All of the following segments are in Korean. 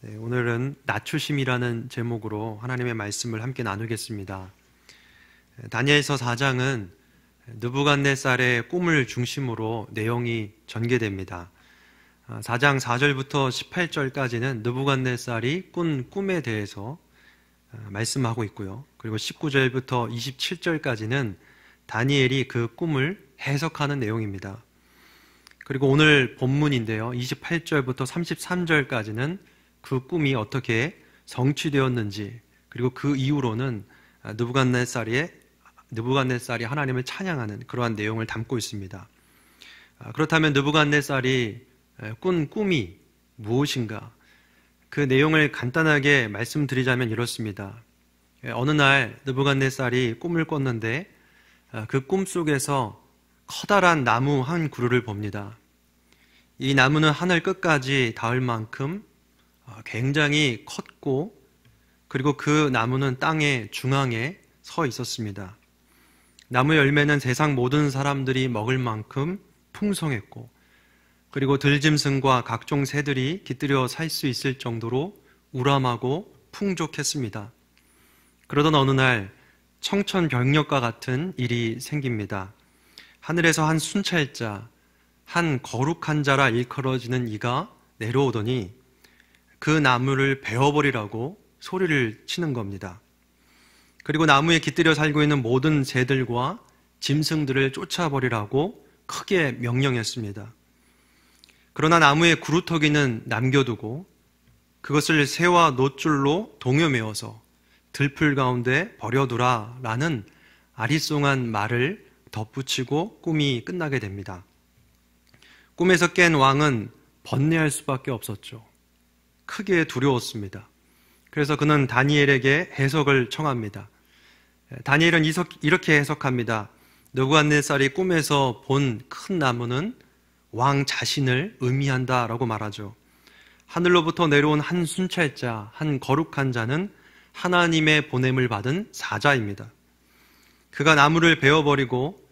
오늘은 낮추심이라는 제목으로 하나님의 말씀을 함께 나누겠습니다. 다니엘서 4장은 느부갓네살의 꿈을 중심으로 내용이 전개됩니다. 4장 4절부터 18절까지는 느부갓네살이 꾼 꿈에 대해서 말씀하고 있고요. 그리고 19절부터 27절까지는 다니엘이 그 꿈을 해석하는 내용입니다. 그리고 오늘 본문인데요. 28절부터 33절까지는 그 꿈이 어떻게 성취되었는지, 그리고 그 이후로는 느부갓네살이 하나님을 찬양하는 그러한 내용을 담고 있습니다. 그렇다면 느부갓네살이 꾼 꿈이 무엇인가? 그 내용을 간단하게 말씀드리자면 이렇습니다. 어느 날 느부갓네살이 꿈을 꿨는데 그 꿈 속에서 커다란 나무 한 그루를 봅니다. 이 나무는 하늘 끝까지 닿을 만큼 굉장히 컸고, 그리고 그 나무는 땅의 중앙에 서 있었습니다. 나무 열매는 세상 모든 사람들이 먹을 만큼 풍성했고, 그리고 들짐승과 각종 새들이 깃들여 살 수 있을 정도로 우람하고 풍족했습니다. 그러던 어느 날 청천벽력과 같은 일이 생깁니다. 하늘에서 한 순찰자, 한 거룩한 자라 일컬어지는 이가 내려오더니 그 나무를 베어버리라고 소리를 치는 겁니다. 그리고 나무에 깃들여 살고 있는 모든 새들과 짐승들을 쫓아버리라고 크게 명령했습니다. 그러나 나무의 구루터기는 남겨두고 그것을 새와 놋줄로 동여매어서 들풀 가운데 버려두라 라는 아리송한 말을 덧붙이고 꿈이 끝나게 됩니다. 꿈에서 깬 왕은 번뇌할 수밖에 없었죠. 크게 두려웠습니다. 그래서 그는 다니엘에게 해석을 청합니다. 다니엘은 이렇게 해석합니다. 느부갓네살이 꿈에서 본 큰 나무는 왕 자신을 의미한다라고 말하죠. 하늘로부터 내려온 한 순찰자, 한 거룩한 자는 하나님의 보냄을 받은 사자입니다. 그가 나무를 베어버리고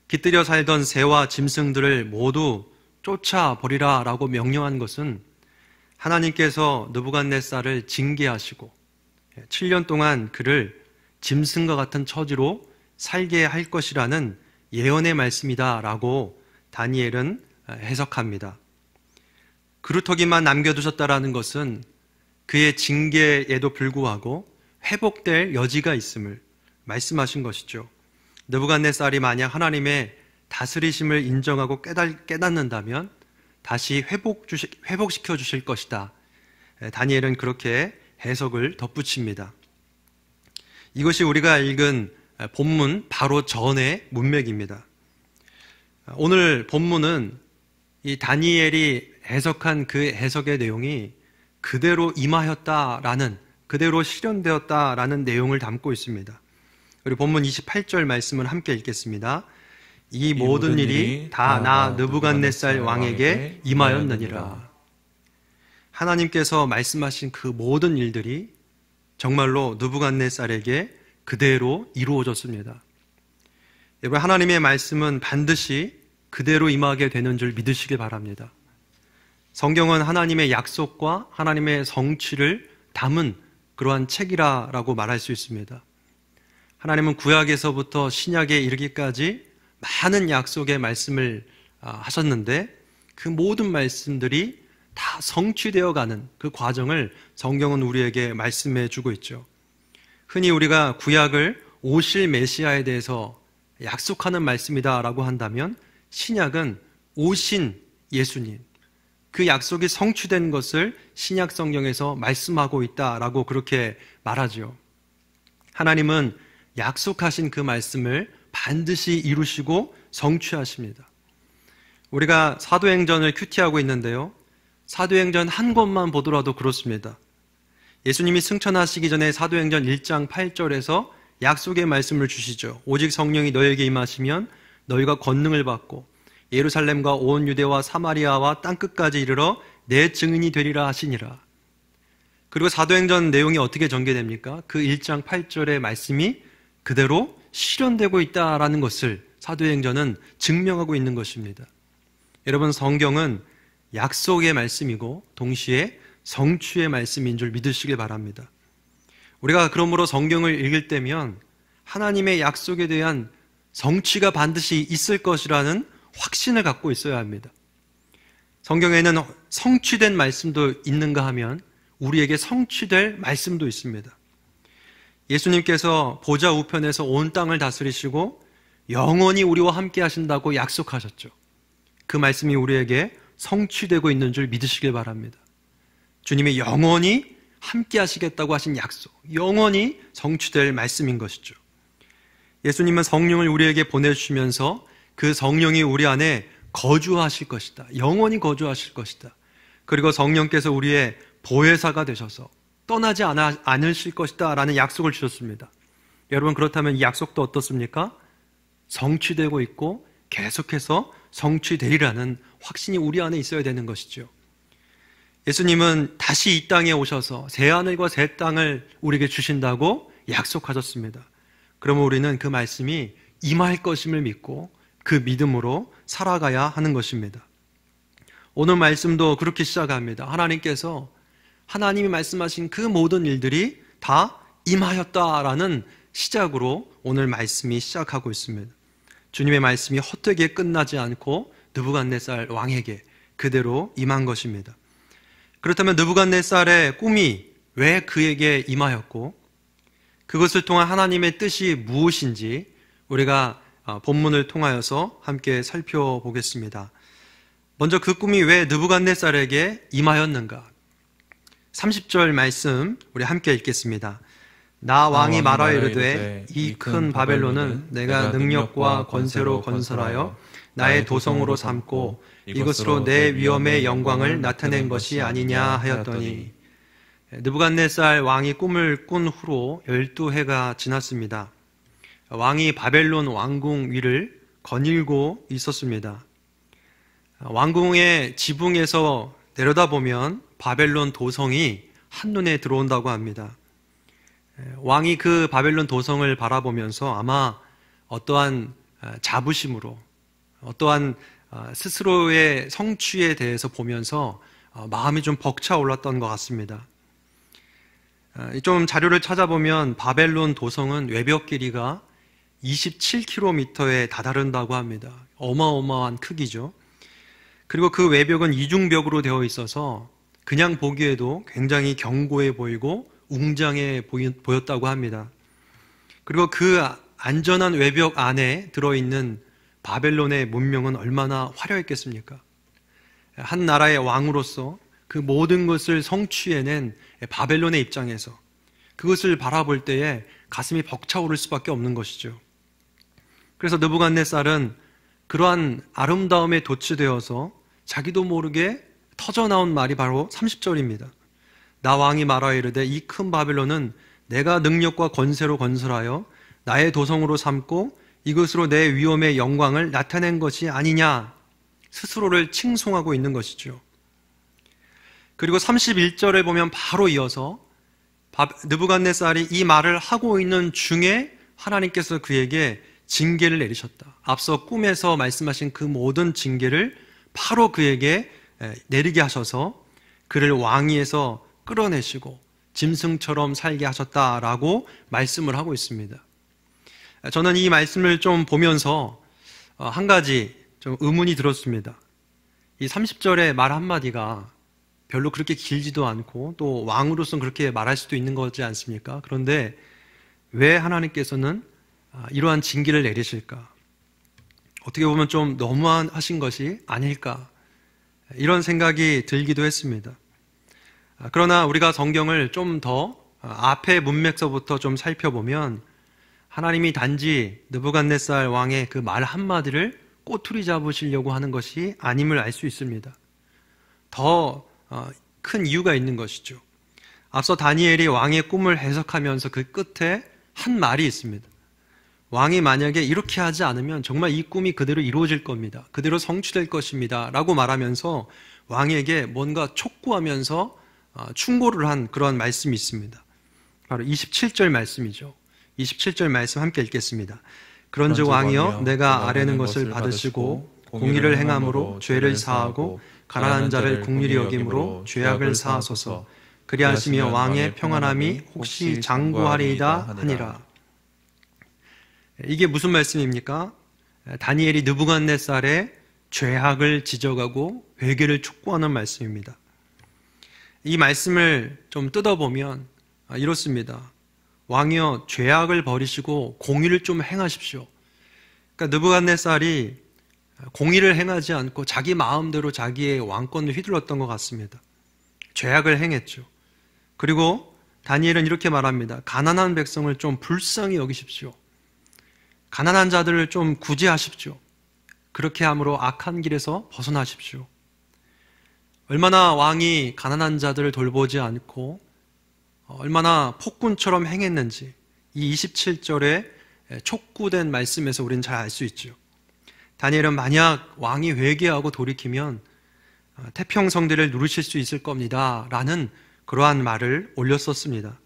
깃들여 살던 새와 짐승들을 모두 쫓아버리라 라고 명령한 것은 하나님께서 느부갓네살을 징계하시고 7년 동안 그를 짐승과 같은 처지로 살게 할 것이라는 예언의 말씀이다 라고 다니엘은 해석합니다. 그루터기만 남겨두셨다라는 것은 그의 징계에도 불구하고 회복될 여지가 있음을 말씀하신 것이죠. 느부갓네살이 만약 하나님의 다스리심을 인정하고 깨닫는다면 다시 회복시켜 주실 것이다. 다니엘은 그렇게 해석을 덧붙입니다. 이것이 우리가 읽은 본문 바로 전의 문맥입니다. 오늘 본문은 이 다니엘이 해석한 그 해석의 내용이 그대로 임하였다라는, 그대로 실현되었다라는 내용을 담고 있습니다. 우리 본문 28절 말씀을 함께 읽겠습니다. 이 모든 일이 다 나 느부갓네살 왕에게 임하였느니라. 하나님께서 말씀하신 그 모든 일들이 정말로 느부갓네살에게 그대로 이루어졌습니다. 여러분, 하나님의 말씀은 반드시 그대로 임하게 되는 줄 믿으시기 바랍니다. 성경은 하나님의 약속과 하나님의 성취를 담은 그러한 책이라고 말할 수 있습니다. 하나님은 구약에서부터 신약에 이르기까지 많은 약속의 말씀을 하셨는데 그 모든 말씀들이 다 성취되어 가는 그 과정을 성경은 우리에게 말씀해 주고 있죠. 흔히 우리가 구약을 오실 메시아에 대해서 약속하는 말씀이다라고 한다면 신약은 오신 예수님, 그 약속이 성취된 것을 신약 성경에서 말씀하고 있다라고 그렇게 말하죠. 하나님은 약속하신 그 말씀을 반드시 이루시고 성취하십니다. 우리가 사도행전을 큐티하고 있는데요. 사도행전 한 권만 보더라도 그렇습니다. 예수님이 승천하시기 전에 사도행전 1장 8절에서 약속의 말씀을 주시죠. 오직 성령이 너에게 임하시면 너희가 권능을 받고 예루살렘과 온 유대와 사마리아와 땅끝까지 이르러 내 증인이 되리라 하시니라. 그리고 사도행전 내용이 어떻게 전개됩니까? 그 1장 8절의 말씀이 그대로 실현되고 있다라는 것을 사도행전은 증명하고 있는 것입니다. 여러분, 성경은 약속의 말씀이고 동시에 성취의 말씀인 줄 믿으시길 바랍니다. 우리가 그러므로 성경을 읽을 때면 하나님의 약속에 대한 성취가 반드시 있을 것이라는 확신을 갖고 있어야 합니다. 성경에는 성취된 말씀도 있는가 하면 우리에게 성취될 말씀도 있습니다. 예수님께서 보좌 우편에서 온 땅을 다스리시고 영원히 우리와 함께 하신다고 약속하셨죠. 그 말씀이 우리에게 성취되고 있는 줄 믿으시길 바랍니다. 주님이 영원히 함께 하시겠다고 하신 약속, 영원히 성취될 말씀인 것이죠. 예수님은 성령을 우리에게 보내주시면서 그 성령이 우리 안에 거주하실 것이다. 영원히 거주하실 것이다. 그리고 성령께서 우리의 보혜사가 되셔서 떠나지 않으실 것이다 라는 약속을 주셨습니다. 여러분, 그렇다면 이 약속도 어떻습니까? 성취되고 있고 계속해서 성취되리라는 확신이 우리 안에 있어야 되는 것이죠. 예수님은 다시 이 땅에 오셔서 새하늘과 새 땅을 우리에게 주신다고 약속하셨습니다. 그러면 우리는 그 말씀이 임할 것임을 믿고 그 믿음으로 살아가야 하는 것입니다. 오늘 말씀도 그렇게 시작합니다. 하나님께서 하나님이 말씀하신 그 모든 일들이 다 임하였다라는 시작으로 오늘 말씀이 시작하고 있습니다. 주님의 말씀이 헛되게 끝나지 않고 느부갓네살 왕에게 그대로 임한 것입니다. 그렇다면 느부갓네살의 꿈이 왜 그에게 임하였고 그것을 통한 하나님의 뜻이 무엇인지 우리가 본문을 통하여서 함께 살펴보겠습니다. 먼저 그 꿈이 왜 느부갓네살에게 임하였는가? 30절 말씀 우리 함께 읽겠습니다. 나 왕이 말하여 이르되 이 큰 바벨론은 내가 능력과 권세로 건설하여 나의 도성으로 삼고 이것으로 내 위엄의 영광을 나타낸 것이 아니냐 하였더니, 느부갓네살 왕이 꿈을 꾼 후로 12해가 지났습니다. 왕이 바벨론 왕궁 위를 거닐고 있었습니다. 왕궁의 지붕에서 내려다보면 바벨론 도성이 한눈에 들어온다고 합니다. 왕이 그 바벨론 도성을 바라보면서 아마 어떠한 자부심으로, 어떠한 스스로의 성취에 대해서 보면서 마음이 좀 벅차올랐던 것 같습니다. 좀 자료를 찾아보면 바벨론 도성은 외벽 길이가 27km에 다다른다고 합니다. 어마어마한 크기죠. 그리고 그 외벽은 이중벽으로 되어 있어서 그냥 보기에도 굉장히 견고해 보이고 웅장해 보였다고 합니다. 그리고 그 안전한 외벽 안에 들어있는 바벨론의 문명은 얼마나 화려했겠습니까? 한 나라의 왕으로서 그 모든 것을 성취해낸 바벨론의 입장에서 그것을 바라볼 때에 가슴이 벅차오를 수밖에 없는 것이죠. 그래서 느부갓네살은 그러한 아름다움에 도취되어서 자기도 모르게 터져나온 말이 바로 30절입니다. 나 왕이 말하여 이르되 이 큰 바벨론은 내가 능력과 권세로 건설하여 나의 도성으로 삼고 이것으로 내 위엄의 영광을 나타낸 것이 아니냐, 스스로를 칭송하고 있는 것이죠. 그리고 31절에 보면 바로 이어서 느부갓네살이 이 말을 하고 있는 중에 하나님께서 그에게 징계를 내리셨다. 앞서 꿈에서 말씀하신 그 모든 징계를 바로 그에게 내리게 하셔서 그를 왕위에서 끌어내시고 짐승처럼 살게 하셨다라고 말씀을 하고 있습니다. 저는 이 말씀을 좀 보면서 한 가지 좀 의문이 들었습니다. 이 30절의 말 한마디가 별로 그렇게 길지도 않고 또 왕으로서는 그렇게 말할 수도 있는 거지 않습니까? 그런데 왜 하나님께서는 이러한 징계를 내리실까? 어떻게 보면 좀 너무하신 것이 아닐까? 이런 생각이 들기도 했습니다. 그러나 우리가 성경을 좀 더 앞의 문맥서부터 좀 살펴보면 하나님이 단지 느부갓네살 왕의 그 말 한마디를 꼬투리 잡으시려고 하는 것이 아님을 알 수 있습니다. 더 큰 이유가 있는 것이죠. 앞서 다니엘이 왕의 꿈을 해석하면서 그 끝에 한 말이 있습니다. 왕이 만약에 이렇게 하지 않으면 정말 이 꿈이 그대로 이루어질 겁니다. 그대로 성취될 것입니다. 라고 말하면서 왕에게 뭔가 촉구하면서 충고를 한 그런 말씀이 있습니다. 바로 27절 말씀이죠. 27절 말씀 함께 읽겠습니다. 그런즉 왕이여 내가 아뢰는 것을 받으시고 공의를 행함으로 죄를 사하고 가난한 자를 긍휼히 여김으로 죄악을 사하소서. 그리하시며 왕의 평안함이 혹시 장구하리이다 하니라. 이게 무슨 말씀입니까? 다니엘이 느부갓네살의 죄악을 지적하고 회개를 촉구하는 말씀입니다. 이 말씀을 좀 뜯어보면 이렇습니다. 왕이여, 죄악을 버리시고 공의를 좀 행하십시오. 그러니까 느부갓네살이 공의를 행하지 않고 자기 마음대로 자기의 왕권을 휘둘렀던 것 같습니다. 죄악을 행했죠. 그리고 다니엘은 이렇게 말합니다. 가난한 백성을 좀 불쌍히 여기십시오. 가난한 자들을 좀 구제하십시오. 그렇게 함으로 악한 길에서 벗어나십시오. 얼마나 왕이 가난한 자들을 돌보지 않고 얼마나 폭군처럼 행했는지 이 27절에 촉구된 말씀에서 우리는 잘 알 수 있죠. 다니엘은 만약 왕이 회개하고 돌이키면 태평성대를 누르실 수 있을 겁니다 라는 그러한 말을 올렸었습니다.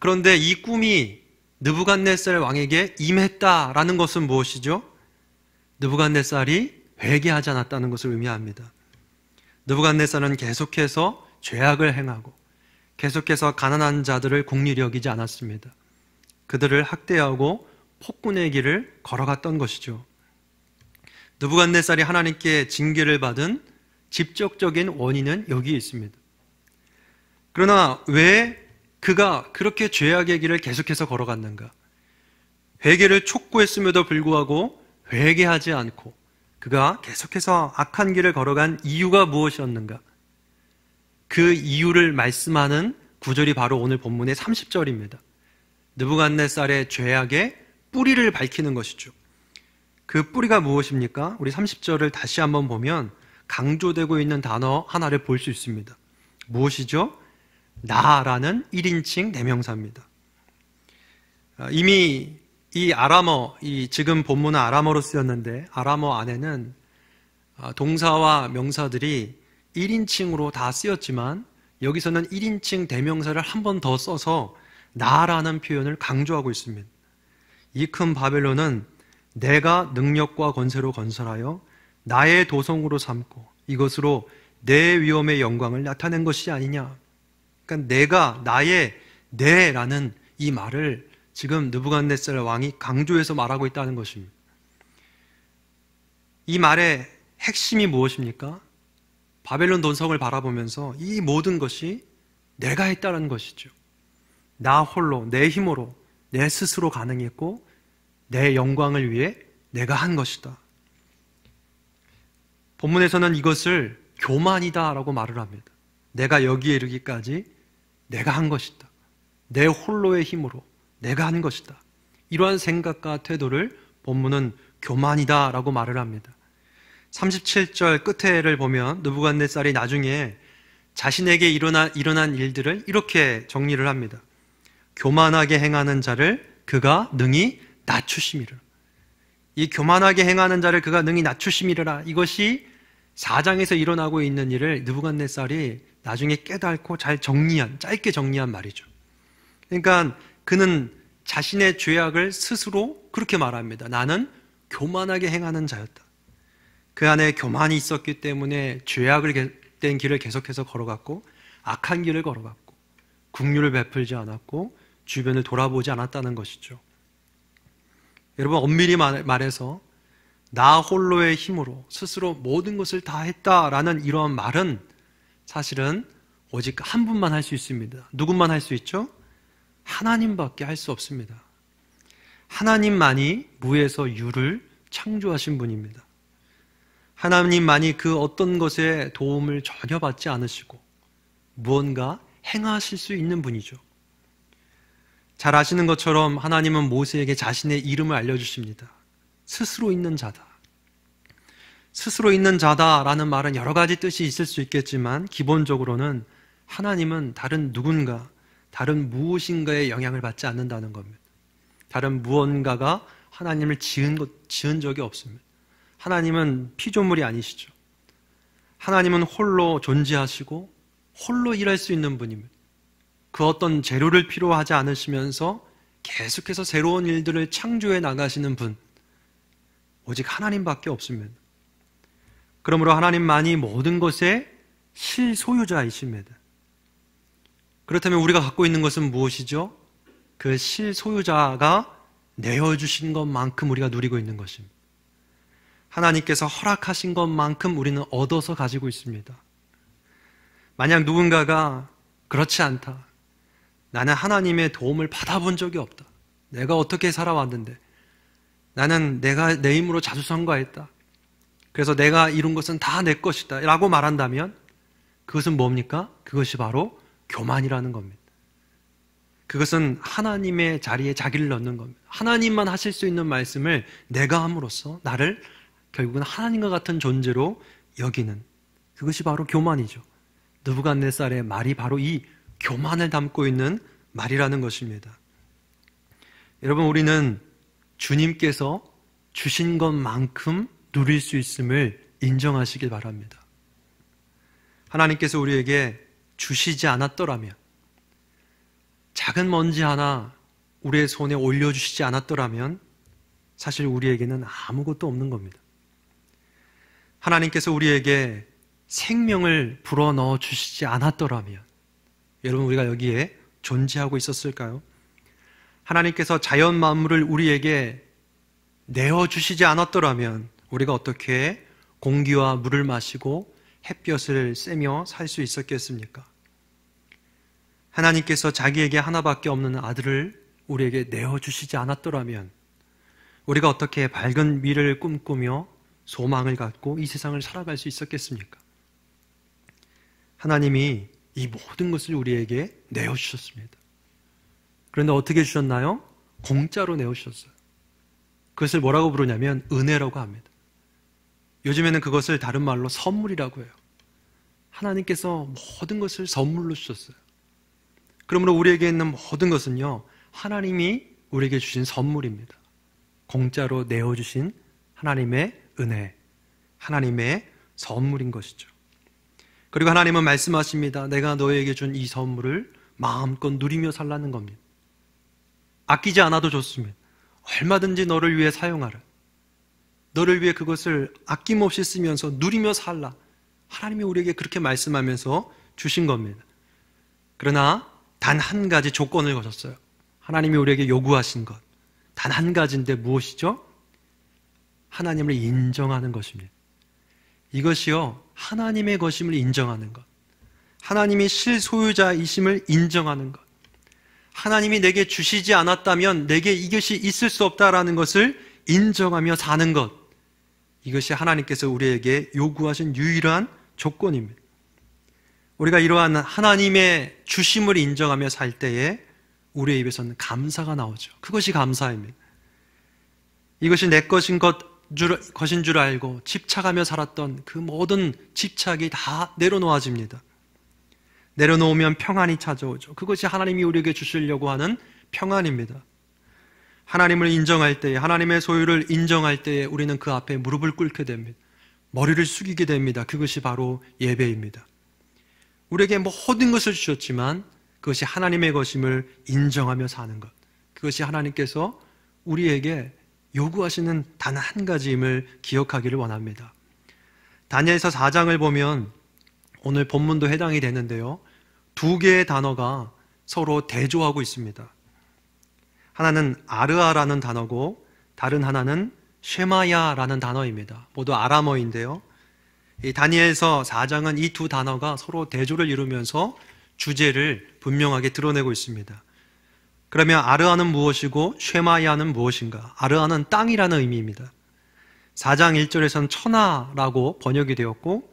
그런데 이 꿈이 느부갓네살 왕에게 임했다라는 것은 무엇이죠? 느부갓네살이 회개하지 않았다는 것을 의미합니다. 느부갓네살은 계속해서 죄악을 행하고 계속해서 가난한 자들을 긍휼히 여기지 않았습니다. 그들을 학대하고 폭군의 길을 걸어갔던 것이죠. 느부갓네살이 하나님께 징계를 받은 직접적인 원인은 여기에 있습니다. 그러나 왜 그가 그렇게 죄악의 길을 계속해서 걸어갔는가? 회개를 촉구했음에도 불구하고 회개하지 않고 그가 계속해서 악한 길을 걸어간 이유가 무엇이었는가? 그 이유를 말씀하는 구절이 바로 오늘 본문의 30절입니다. 느부갓네살의 죄악의 뿌리를 밝히는 것이죠. 그 뿌리가 무엇입니까? 우리 30절을 다시 한번 보면 강조되고 있는 단어 하나를 볼 수 있습니다. 무엇이죠? 나라는 1인칭 대명사입니다. 이미 이 아람어, 지금 본문은 아람어로 쓰였는데 아람어 안에는 동사와 명사들이 1인칭으로 다 쓰였지만 여기서는 1인칭 대명사를 한 번 더 써서 나라는 표현을 강조하고 있습니다. 이 큰 바벨론은 내가 능력과 권세로 건설하여 나의 도성으로 삼고 이것으로 내 위엄의 영광을 나타낸 것이 아니냐. 그러니까 내가, 나의, 내라는 이 말을 지금 느부갓네살 왕이 강조해서 말하고 있다는 것입니다. 이 말의 핵심이 무엇입니까? 바벨론 도성을 바라보면서 이 모든 것이 내가 했다는 것이죠. 나 홀로, 내 힘으로, 내 스스로 가능했고 내 영광을 위해 내가 한 것이다. 본문에서는 이것을 교만이다 라고 말을 합니다. 내가 여기에 이르기까지 내가 한 것이다. 내 홀로의 힘으로 내가 한 것이다. 이러한 생각과 태도를 본문은 교만이다 라고 말을 합니다. 37절 끝에를 보면 느부갓네살이 나중에 자신에게 일어난 일들을 이렇게 정리를 합니다. 교만하게 행하는 자를 그가 능히 낮추심이라. 이 교만하게 행하는 자를 그가 능히 낮추심이라. 이것이 4장에서 일어나고 있는 일을 느부갓네살이 나중에 깨닫고 짧게 정리한 말이죠. 그러니까 그는 자신의 죄악을 스스로 그렇게 말합니다. 나는 교만하게 행하는 자였다. 그 안에 교만이 있었기 때문에 죄악을 된 길을 계속해서 걸어갔고 악한 길을 걸어갔고 긍휼을 베풀지 않았고 주변을 돌아보지 않았다는 것이죠. 여러분, 엄밀히 말해서 나 홀로의 힘으로 스스로 모든 것을 다 했다라는 이런 말은 사실은 오직 한 분만 할 수 있습니다. 누구만 할 수 있죠? 하나님밖에 할 수 없습니다. 하나님만이 무에서 유를 창조하신 분입니다. 하나님만이 그 어떤 것에 도움을 전혀 받지 않으시고 무언가 행하실 수 있는 분이죠. 잘 아시는 것처럼 하나님은 모세에게 자신의 이름을 알려주십니다. 스스로 있는 자다. 스스로 있는 자다라는 말은 여러 가지 뜻이 있을 수 있겠지만 기본적으로는 하나님은 다른 누군가, 다른 무엇인가의 영향을 받지 않는다는 겁니다. 다른 무언가가 하나님을 지은 적이 없습니다. 하나님은 피조물이 아니시죠. 하나님은 홀로 존재하시고 홀로 일할 수 있는 분입니다. 그 어떤 재료를 필요하지 않으시면서 계속해서 새로운 일들을 창조해 나가시는 분, 오직 하나님밖에 없습니다. 그러므로 하나님만이 모든 것의 실소유자이십니다. 그렇다면 우리가 갖고 있는 것은 무엇이죠? 그 실소유자가 내어주신 것만큼 우리가 누리고 있는 것입니다. 하나님께서 허락하신 것만큼 우리는 얻어서 가지고 있습니다. 만약 누군가가 그렇지 않다, 나는 하나님의 도움을 받아본 적이 없다, 내가 어떻게 살아왔는데, 나는 내가 내 힘으로 자수성가했다, 그래서 내가 이룬 것은 다 내 것이다 라고 말한다면 그것은 뭡니까? 그것이 바로 교만이라는 겁니다. 그것은 하나님의 자리에 자기를 넣는 겁니다. 하나님만 하실 수 있는 말씀을 내가 함으로써 나를 결국은 하나님과 같은 존재로 여기는, 그것이 바로 교만이죠. 느부갓네살의 말이 바로 이 교만을 담고 있는 말이라는 것입니다. 여러분, 우리는 주님께서 주신 것만큼 누릴 수 있음을 인정하시길 바랍니다. 하나님께서 우리에게 주시지 않았더라면, 작은 먼지 하나 우리의 손에 올려주시지 않았더라면 사실 우리에게는 아무것도 없는 겁니다. 하나님께서 우리에게 생명을 불어넣어 주시지 않았더라면 여러분, 우리가 여기에 존재하고 있었을까요? 하나님께서 자연 만물을 우리에게 내어주시지 않았더라면 우리가 어떻게 공기와 물을 마시고 햇볕을 쐬며 살 수 있었겠습니까? 하나님께서 자기에게 하나밖에 없는 아들을 우리에게 내어주시지 않았더라면 우리가 어떻게 밝은 미래를 꿈꾸며 소망을 갖고 이 세상을 살아갈 수 있었겠습니까? 하나님이 이 모든 것을 우리에게 내어주셨습니다. 그런데 어떻게 주셨나요? 공짜로 내어주셨어요. 그것을 뭐라고 부르냐면 은혜라고 합니다. 요즘에는 그것을 다른 말로 선물이라고 해요. 하나님께서 모든 것을 선물로 주셨어요. 그러므로 우리에게 있는 모든 것은요, 하나님이 우리에게 주신 선물입니다. 공짜로 내어주신 하나님의 은혜, 하나님의 선물인 것이죠. 그리고 하나님은 말씀하십니다. 내가 너에게 준 이 선물을 마음껏 누리며 살라는 겁니다. 아끼지 않아도 좋습니다. 얼마든지 너를 위해 사용하라. 너를 위해 그것을 아낌없이 쓰면서 누리며 살라. 하나님이 우리에게 그렇게 말씀하면서 주신 겁니다. 그러나 단 한 가지 조건을 거셨어요. 하나님이 우리에게 요구하신 것, 단 한 가지인데 무엇이죠? 하나님을 인정하는 것입니다. 이것이요, 하나님의 것임을 인정하는 것, 하나님이 실소유자이심을 인정하는 것, 하나님이 내게 주시지 않았다면 내게 이것이 있을 수 없다라는 것을 인정하며 사는 것, 이것이 하나님께서 우리에게 요구하신 유일한 조건입니다. 우리가 이러한 하나님의 주심을 인정하며 살 때에 우리의 입에서는 감사가 나오죠. 그것이 감사입니다. 이것이 내 것인 것인 줄 알고 집착하며 살았던 그 모든 집착이 다 내려놓아집니다. 내려놓으면 평안이 찾아오죠. 그것이 하나님이 우리에게 주시려고 하는 평안입니다. 하나님을 인정할 때에, 하나님의 소유를 인정할 때에 우리는 그 앞에 무릎을 꿇게 됩니다. 머리를 숙이게 됩니다. 그것이 바로 예배입니다. 우리에게 모든 것을 주셨지만 그것이 하나님의 것임을 인정하며 사는 것, 그것이 하나님께서 우리에게 요구하시는 단 한 가지임을 기억하기를 원합니다. 다니엘서 4장을 보면 오늘 본문도 해당이 되는데요, 두 개의 단어가 서로 대조하고 있습니다. 하나는 아르아라는 단어고 다른 하나는 쉐마야라는 단어입니다. 모두 아람어인데요, 이 다니엘서 4장은 이 두 단어가 서로 대조를 이루면서 주제를 분명하게 드러내고 있습니다. 그러면 아르아는 무엇이고 쉐마야는 무엇인가? 아르아는 땅이라는 의미입니다. 4장 1절에서는 천하라고 번역이 되었고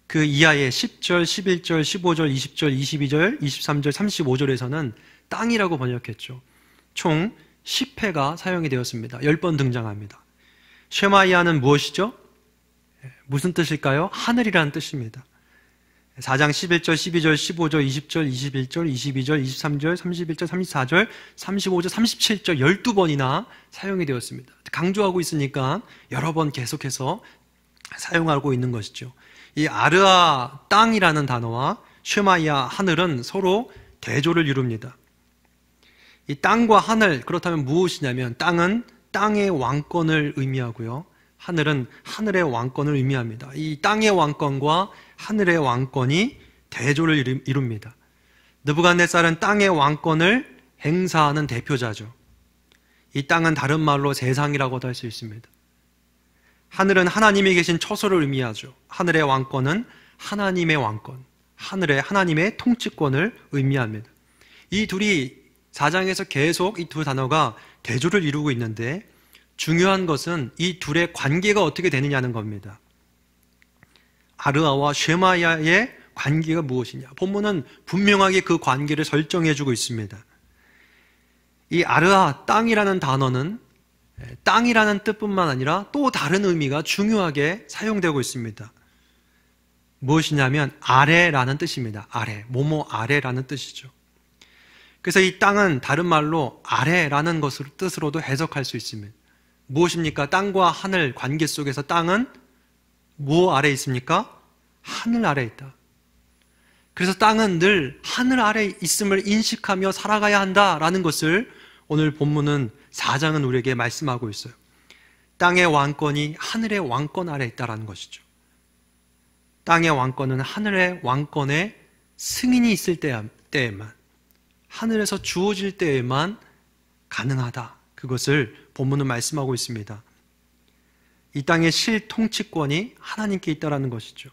그 이하의 10절, 11절, 15절, 20절, 22절, 23절, 35절에서는 땅이라고 번역했죠. 총 10회가 사용이 되었습니다. 10번 등장합니다. 쉐마야는 무엇이죠? 무슨 뜻일까요? 하늘이라는 뜻입니다. 4장 11절, 12절, 15절, 20절, 21절, 22절, 23절, 31절, 34절, 35절, 37절 12번이나 사용이 되었습니다. 강조하고 있으니까 여러 번 계속해서 사용하고 있는 것이죠. 이 아르아 땅이라는 단어와 쉐마야 하늘은 서로 대조를 이룹니다. 이 땅과 하늘, 그렇다면 무엇이냐면 땅은 땅의 왕권을 의미하고요, 하늘은 하늘의 왕권을 의미합니다. 이 땅의 왕권과 하늘의 왕권이 대조를 이룹니다. 느부갓네살은 땅의 왕권을 행사하는 대표자죠. 이 땅은 다른 말로 세상이라고도 할 수 있습니다. 하늘은 하나님이 계신 처소를 의미하죠. 하늘의 왕권은 하나님의 왕권, 하나님의 통치권을 의미합니다. 이 둘이 4장에서 계속 이 두 단어가 대조를 이루고 있는데 중요한 것은 이 둘의 관계가 어떻게 되느냐는 겁니다. 아르아와 쉐마야의 관계가 무엇이냐? 본문은 분명하게 그 관계를 설정해주고 있습니다. 이 아르아, 땅이라는 단어는 땅이라는 뜻뿐만 아니라 또 다른 의미가 중요하게 사용되고 있습니다. 무엇이냐면 아래라는 뜻입니다. 아래, 뭐뭐 아래라는 뜻이죠. 그래서 이 땅은 다른 말로 아래라는 뜻으로도 해석할 수 있습니다. 무엇입니까? 땅과 하늘 관계 속에서 땅은 뭐 아래 있습니까? 하늘 아래 있다. 그래서 땅은 늘 하늘 아래 있음을 인식하며 살아가야 한다라는 것을 오늘 본문은 4장은 우리에게 말씀하고 있어요. 땅의 왕권이 하늘의 왕권 아래 있다라는 것이죠. 땅의 왕권은 하늘의 왕권의 승인이 있을 때에만, 하늘에서 주어질 때에만 가능하다. 그것을 본문은 말씀하고 있습니다. 이 땅의 실통치권이 하나님께 있다라는 것이죠.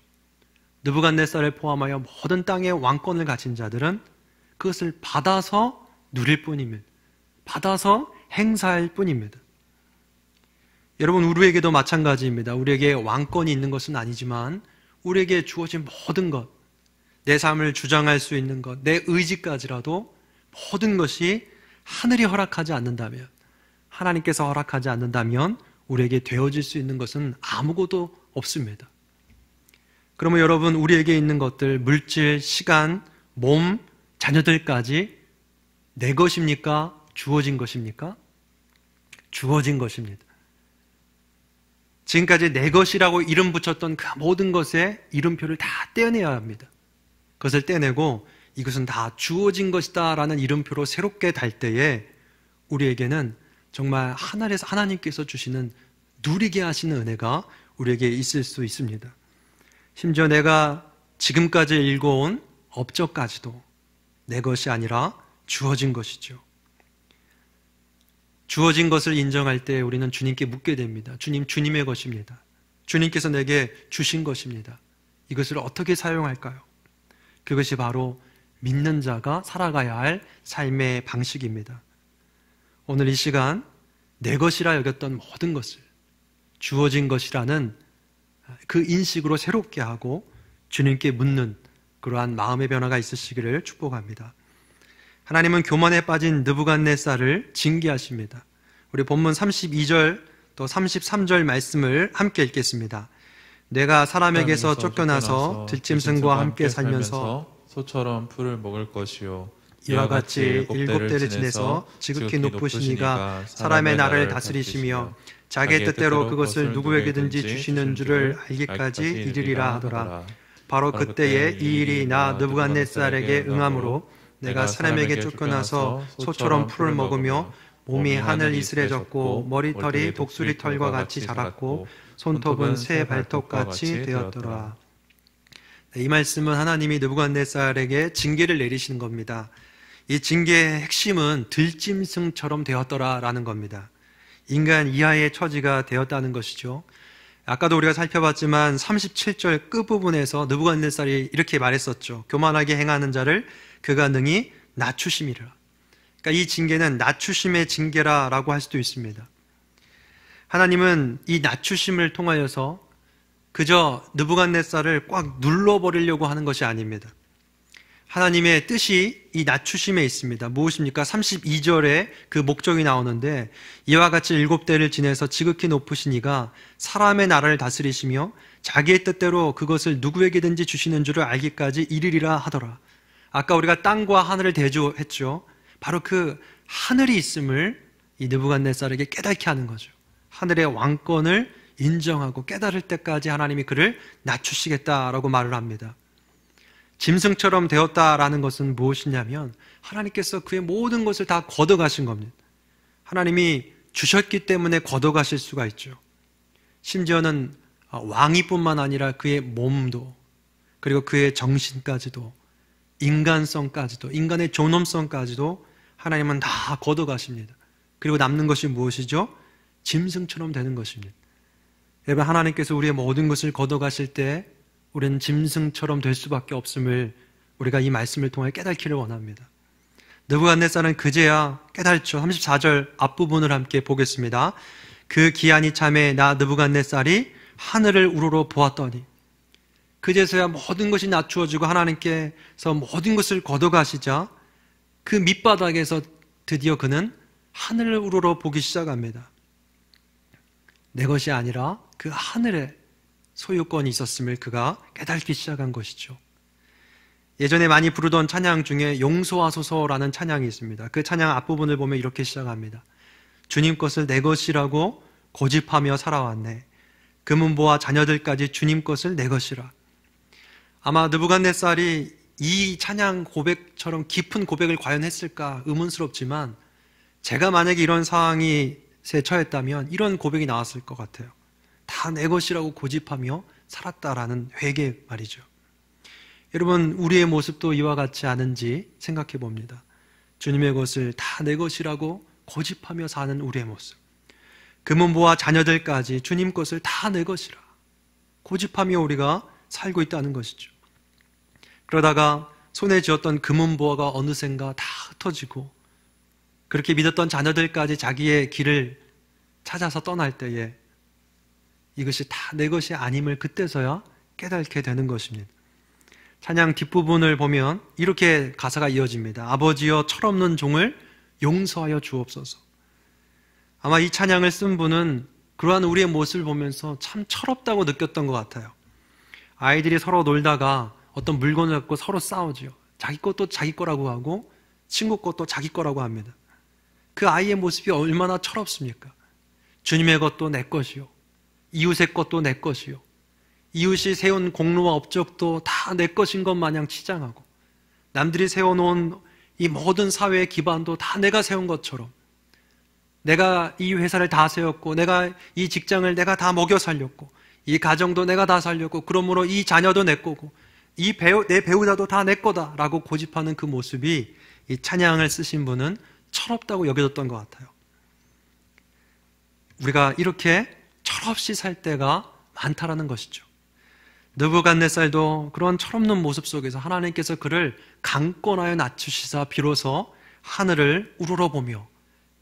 느부갓네살을 포함하여 모든 땅의 왕권을 가진 자들은 그것을 받아서 누릴 뿐입니다. 받아서 행사할 뿐입니다. 여러분, 우리에게도 마찬가지입니다. 우리에게 왕권이 있는 것은 아니지만 우리에게 주어진 모든 것, 내 삶을 주장할 수 있는 것, 내 의지까지라도 모든 것이 하늘이 허락하지 않는다면, 하나님께서 허락하지 않는다면 우리에게 되어질 수 있는 것은 아무것도 없습니다. 그러면 여러분, 우리에게 있는 것들, 물질, 시간, 몸, 자녀들까지 내 것입니까? 주어진 것입니까? 주어진 것입니다. 지금까지 내 것이라고 이름 붙였던 그 모든 것의 이름표를 다 떼어내야 합니다. 그것을 떼내고 이것은 다 주어진 것이다 라는 이름표로 새롭게 달 때에 우리에게는 정말 하늘에서 하나님께서 주시는 누리게 하시는 은혜가 우리에게 있을 수 있습니다. 심지어 내가 지금까지 읽어온 업적까지도 내 것이 아니라 주어진 것이죠. 주어진 것을 인정할 때 우리는 주님께 묻게 됩니다. 주님, 주님의 것입니다. 주님께서 내게 주신 것입니다. 이것을 어떻게 사용할까요? 그것이 바로 믿는 자가 살아가야 할 삶의 방식입니다. 오늘 이 시간 내 것이라 여겼던 모든 것을 주어진 것이라는 그 인식으로 새롭게 하고 주님께 묻는 그러한 마음의 변화가 있으시기를 축복합니다. 하나님은 교만에 빠진 느부갓네살을 징계하십니다. 우리 본문 32절 또 33절 말씀을 함께 읽겠습니다. 내가 사람에게서 쫓겨나서 들짐승과 함께 살면서 소처럼 풀을 먹을 것이요 이와 같이 7대를 지내서 지극히 높으신 이가 사람의 나라를 다스리시며 자기의 뜻대로 그것을 누구에게든지 주시는 줄을 알기까지 이르리라 하더라. 바로 그때에 이 일이 나 느부갓네살에게 응함으로 내가 사람에게 쫓겨나서 소처럼 풀을 먹으며 몸이 하늘 이슬에 졌고 머리털이 독수리 털과 같이 자랐고 손톱은 새 발톱같이 되었더라. 이 말씀은 하나님이 느부갓네살에게 징계를 내리시는 겁니다. 이 징계의 핵심은 들짐승처럼 되었더라라는 겁니다. 인간 이하의 처지가 되었다는 것이죠. 아까도 우리가 살펴봤지만 37절 끝부분에서 느부갓네살이 이렇게 말했었죠. 교만하게 행하는 자를 그가 능히 낮추심이라. 그러니까 이 징계는 낮추심의 징계라고 할 수도 있습니다. 하나님은 이 낮추심을 통하여서 그저 느부갓네살을 꽉 눌러버리려고 하는 것이 아닙니다. 하나님의 뜻이 이 낮추심에 있습니다. 무엇입니까? 32절에 그 목적이 나오는데 이와 같이 7대를 지내서 지극히 높으신 이가 사람의 나라를 다스리시며 자기의 뜻대로 그것을 누구에게든지 주시는 줄을 알기까지 이르리라 하더라. 아까 우리가 땅과 하늘을 대조했죠. 바로 그 하늘이 있음을 이 느부갓네살에게 깨닫게 하는 거죠. 하늘의 왕권을 인정하고 깨달을 때까지 하나님이 그를 낮추시겠다라고 말을 합니다. 짐승처럼 되었다라는 것은 무엇이냐면 하나님께서 그의 모든 것을 다 걷어가신 겁니다. 하나님이 주셨기 때문에 걷어가실 수가 있죠. 심지어는 왕위뿐만 아니라 그의 몸도, 그리고 그의 정신까지도, 인간성까지도, 인간의 존엄성까지도 하나님은 다 걷어가십니다. 그리고 남는 것이 무엇이죠? 짐승처럼 되는 것입니다. 여러분, 하나님께서 우리의 모든 것을 걷어가실 때 우리는 짐승처럼 될 수밖에 없음을 우리가 이 말씀을 통해 깨닫기를 원합니다. 느부갓네살은 그제야 깨달죠. 34절 앞부분을 함께 보겠습니다. 그 기한이 참에 나 느부갓네살이 하늘을 우러러 보았더니, 그제서야 모든 것이 낮추어지고 하나님께서 모든 것을 걷어가시자 그 밑바닥에서 드디어 그는 하늘을 우러러 보기 시작합니다. 내 것이 아니라 그 하늘에 소유권이 있었음을 그가 깨닫기 시작한 것이죠. 예전에 많이 부르던 찬양 중에 용서하소서라는 찬양이 있습니다. 그 찬양 앞부분을 보면 이렇게 시작합니다. 주님 것을 내 것이라고 고집하며 살아왔네. 금은보와 자녀들까지 주님 것을 내 것이라. 아마 느부갓네살이 이 찬양 고백처럼 깊은 고백을 과연 했을까 의문스럽지만, 제가 만약에 이런 상황에 처했다면 이런 고백이 나왔을 것 같아요. 다 내 것이라고 고집하며 살았다라는 회개 말이죠. 여러분, 우리의 모습도 이와 같지 않은지 생각해 봅니다. 주님의 것을 다 내 것이라고 고집하며 사는 우리의 모습. 금은보와 자녀들까지 주님 것을 다 내 것이라 고집하며 우리가 살고 있다는 것이죠. 그러다가 손에 쥐었던 금은보화가 어느샌가 다 흩어지고, 그렇게 믿었던 자녀들까지 자기의 길을 찾아서 떠날 때에 이것이 다 내 것이 아님을 그때서야 깨닫게 되는 것입니다. 찬양 뒷부분을 보면 이렇게 가사가 이어집니다. 아버지여 철없는 종을 용서하여 주옵소서. 아마 이 찬양을 쓴 분은 그러한 우리의 모습을 보면서 참 철없다고 느꼈던 것 같아요. 아이들이 서로 놀다가 어떤 물건을 갖고 서로 싸우죠. 자기 것도 자기 거라고 하고 친구 것도 자기 거라고 합니다. 그 아이의 모습이 얼마나 철없습니까? 주님의 것도 내 것이요, 이웃의 것도 내 것이요, 이웃이 세운 공로와 업적도 다 내 것인 것 마냥 치장하고, 남들이 세워놓은 이 모든 사회의 기반도 다 내가 세운 것처럼, 내가 이 회사를 다 세웠고, 내가 이 직장을 내가 다 먹여 살렸고, 이 가정도 내가 다 살렸고, 그러므로 이 자녀도 내 거고, 내 배우자도 다 내 거다라고 고집하는 그 모습이 이 찬양을 쓰신 분은 철없다고 여겨졌던 것 같아요. 우리가 이렇게 철없이 살 때가 많다라는 것이죠. 느부갓네살도 그런 철없는 모습 속에서 하나님께서 그를 강권하여 낮추시사 비로소 하늘을 우러러보며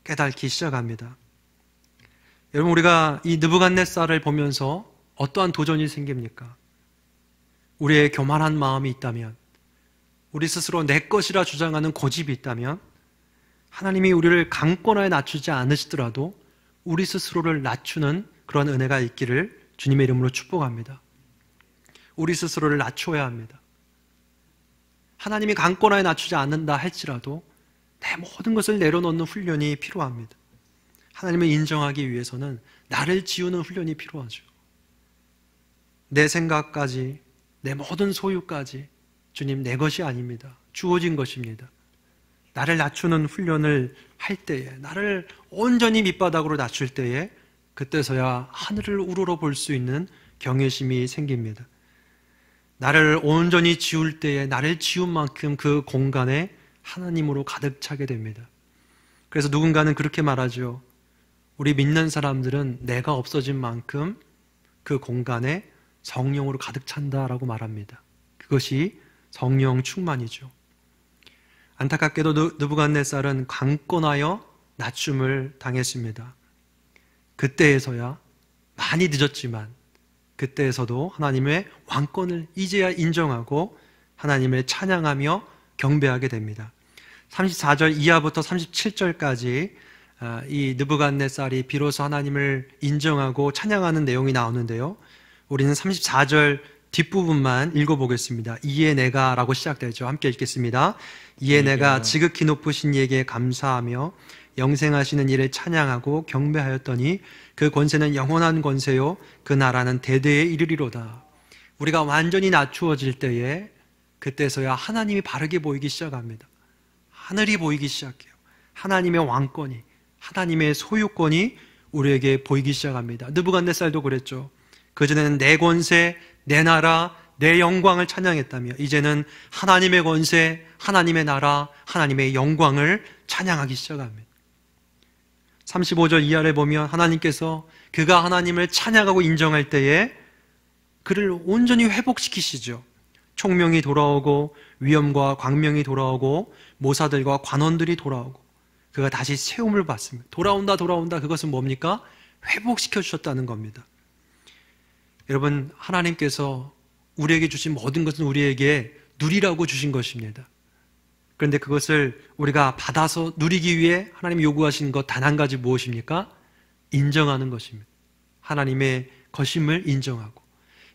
깨닫기 시작합니다. 여러분, 우리가 이 느부갓네살을 보면서 어떠한 도전이 생깁니까? 우리의 교만한 마음이 있다면, 우리 스스로 내 것이라 주장하는 고집이 있다면, 하나님이 우리를 강권하여 낮추지 않으시더라도 우리 스스로를 낮추는 그런 은혜가 있기를 주님의 이름으로 축복합니다. 우리 스스로를 낮춰야 합니다. 하나님이 강권하여 낮추지 않는다 할지라도 내 모든 것을 내려놓는 훈련이 필요합니다. 하나님을 인정하기 위해서는 나를 지우는 훈련이 필요하죠. 내 생각까지, 내 모든 소유까지 주님 내 것이 아닙니다. 주어진 것입니다. 나를 낮추는 훈련을 할 때에, 나를 온전히 밑바닥으로 낮출 때에 그때서야 하늘을 우러러 볼 수 있는 경외심이 생깁니다. 나를 온전히 지울 때에 나를 지운 만큼 그 공간에 하나님으로 가득 차게 됩니다. 그래서 누군가는 그렇게 말하죠. 우리 믿는 사람들은 내가 없어진 만큼 그 공간에 성령으로 가득 찬다라고 말합니다. 그것이 성령 충만이죠. 안타깝게도 느부갓네살은 강권하여 낮춤을 당했습니다. 그때에서야, 많이 늦었지만 그때에서도 하나님의 왕권을 이제야 인정하고 하나님을 찬양하며 경배하게 됩니다. 34절 이하부터 37절까지 이 느부갓네살이 비로소 하나님을 인정하고 찬양하는 내용이 나오는데요, 우리는 34절 뒷부분만 읽어보겠습니다. 이에 내가 라고 시작되죠. 함께 읽겠습니다. 이에 내가 지극히 높으신 이에게 감사하며 영생하시는 이를 찬양하고 경배하였더니 그 권세는 영원한 권세요 그 나라는 대대에 이르리로다. 우리가 완전히 낮추어질 때에 그때서야 하나님이 바르게 보이기 시작합니다. 하늘이 보이기 시작해요. 하나님의 왕권이, 하나님의 소유권이 우리에게 보이기 시작합니다. 느부갓네살도 그랬죠. 그전에는 내 권세, 내 나라, 내 영광을 찬양했다며 이제는 하나님의 권세, 하나님의 나라, 하나님의 영광을 찬양하기 시작합니다. 35절 이하를 보면 하나님께서 그가 하나님을 찬양하고 인정할 때에 그를 온전히 회복시키시죠. 총명이 돌아오고 위엄과 광명이 돌아오고 모사들과 관원들이 돌아오고 그가 다시 세움을 받습니다. 돌아온다. 그것은 뭡니까? 회복시켜 주셨다는 겁니다. 여러분, 하나님께서 우리에게 주신 모든 것은 우리에게 누리라고 주신 것입니다. 그런데 그것을 우리가 받아서 누리기 위해 하나님이 요구하시는 것 단 한 가지 무엇입니까? 인정하는 것입니다. 하나님의 것임을 인정하고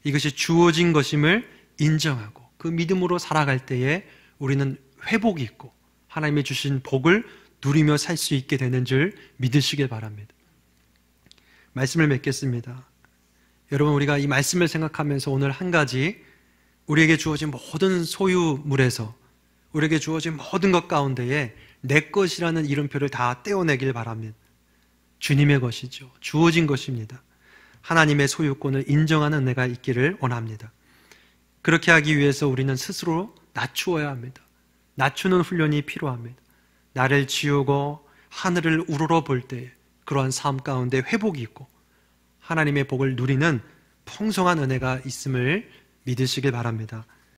이것이 주어진 것임을 인정하고 그 믿음으로 살아갈 때에 우리는 회복이 있고 하나님이 주신 복을 누리며 살 수 있게 되는 줄 믿으시길 바랍니다. 말씀을 맺겠습니다. 여러분, 우리가 이 말씀을 생각하면서 오늘 한 가지 우리에게 주어진 모든 소유물에서 우리에게 주어진 모든 것 가운데에 내 것이라는 이름표를 다 떼어내길 바랍니다. 주님의 것이죠. 주어진 것입니다. 하나님의 소유권을 인정하는 은혜가 있기를 원합니다. 그렇게 하기 위해서 우리는 스스로 낮추어야 합니다. 낮추는 훈련이 필요합니다. 나를 지우고 하늘을 우러러 볼 때 그러한 삶 가운데 회복이 있고 하나님의 복을 누리는 풍성한 은혜가 있음을 믿으시길 바랍니다.